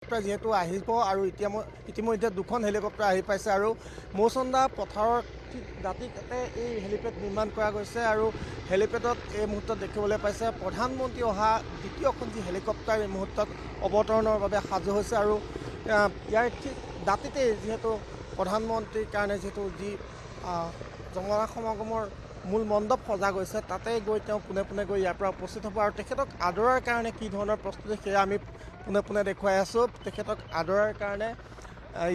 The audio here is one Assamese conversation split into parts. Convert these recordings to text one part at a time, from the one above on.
যিহেতু আহিব আৰু ইতিমধ্যে দুখন হেলিকপ্টাৰ আহি পাইছে আৰু মৌচন্দা পথাৰৰ ঠিক দাঁতিতে এই হেলিপেড নিৰ্মাণ কৰা গৈছে আৰু হেলিপেডত এই মুহূৰ্তত দেখিবলৈ পাইছে প্ৰধানমন্ত্ৰী অহা দ্বিতীয়খন যি হেলিকপ্টাৰ এই মুহূৰ্তত অৱতৰণৰ বাবে সাজু হৈছে আৰু ইয়াৰ ঠিক দাঁতিতেই যিহেতু প্ৰধানমন্ত্ৰীৰ কাৰণে যিহেতু যি জনসমাগমৰ মূল মণ্ডপ সজা গৈছে তাতে গৈ তেওঁ পোনে পোনে গৈ ইয়াৰ পৰা উপস্থিত হ'ব আৰু তেখেতক আদৰাৰ কাৰণে কি ধৰণৰ প্ৰস্তুতি সেয়া আমি পোনে পোনে দেখুৱাই আছোঁ। তেখেতক আদৰাৰ কাৰণে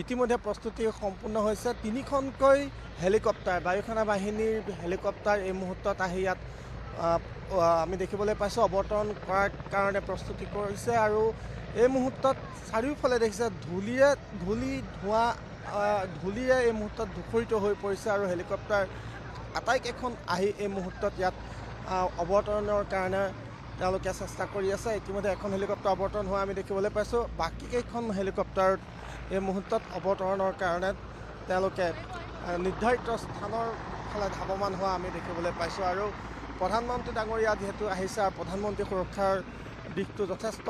ইতিমধ্যে প্ৰস্তুতি সম্পূৰ্ণ হৈছে। 3খনকৈ হেলিকপ্টাৰ বায়ুসেনা বাহিনীৰ হেলিকপ্টাৰ এই মুহূৰ্তত আহি ইয়াত আমি দেখিবলৈ পাইছোঁ অৱতৰণ কৰাৰ কাৰণে প্ৰস্তুতি কৰিছে আৰু এই মুহূৰ্তত চাৰিওফালে দেখিছে ধূলিৰে এই মুহূৰ্তত ধূসৰিত হৈ পৰিছে আৰু হেলিকপ্টাৰ আটাইকেইখন আহি এই মুহূৰ্তত ইয়াত অৱতৰণৰ কাৰণে তেওঁলোকে চেষ্টা কৰি আছে। ইতিমধ্যে এখন হেলিকপ্টাৰ অৱতৰণ হোৱা আমি দেখিবলৈ পাইছোঁ। বাকীকেইখন হেলিকপ্টাৰত এই মুহূৰ্তত অৱতৰণৰ কাৰণে তেওঁলোকে নিৰ্ধাৰিত স্থানৰ ফালে ধাৱমান হোৱা আমি দেখিবলৈ পাইছোঁ আৰু প্ৰধানমন্ত্ৰী ডাঙৰীয়া যিহেতু আহিছে আৰু প্ৰধানমন্ত্ৰী সুৰক্ষাৰ দিশটো যথেষ্ট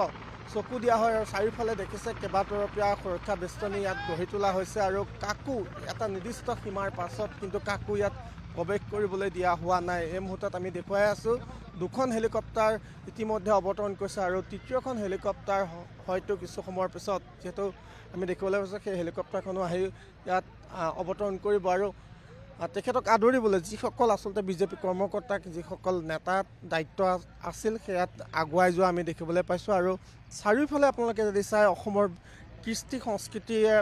চকু দিয়া হয় আৰু চাৰিওফালে দেখিছে কেইবাতৰপীয়া সুৰক্ষা বেষ্টনী ইয়াত গঢ়ি তোলা হৈছে আৰু কাকো এটা নিৰ্দিষ্ট সীমাৰ পাছত কিন্তু কাকো ইয়াত প্ৰৱেশ কৰিবলৈ দিয়া হোৱা নাই। এই মুহূৰ্তত আমি দেখুৱাই আছোঁ দুখন হেলিকপ্টাৰ ইতিমধ্যে অৱতৰণ কৰিছে আৰু তৃতীয়খন হেলিকপ্টাৰ হয়তো কিছু সময়ৰ পিছত যিহেতু আমি দেখিবলৈ পাইছোঁ সেই হেলিকপ্টাৰখনো আহি ইয়াত অৱতৰণ কৰিব আৰু তেখেতক আদৰিবলৈ যিসকল আচলতে বিজেপি কৰ্মকৰ্তাক যিসকল নেতাৰ দায়িত্ব আছিল সেয়াত আগুৱাই যোৱা আমি দেখিবলৈ পাইছোঁ আৰু চাৰিওফালে আপোনালোকে যদি চাই অসমৰ কৃষ্টি সংস্কৃতিয়ে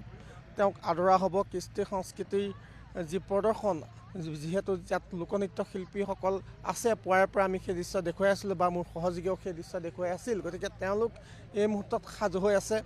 তেওঁক আদৰা হ'ব। কৃষ্টি সংস্কৃতিৰ যি প্ৰদৰ্শন যিহেতু ইয়াত লোকনৃত্য শিল্পীসকল আছে পুৱাৰে পৰা আমি সেই দৃশ্য দেখুৱাই আছিলোঁ বা মোৰ সহযোগীয়েও সেই দৃশ্য দেখুৱাই আছিল। গতিকে তেওঁলোক এই মুহূৰ্তত সাজু হৈ আছে।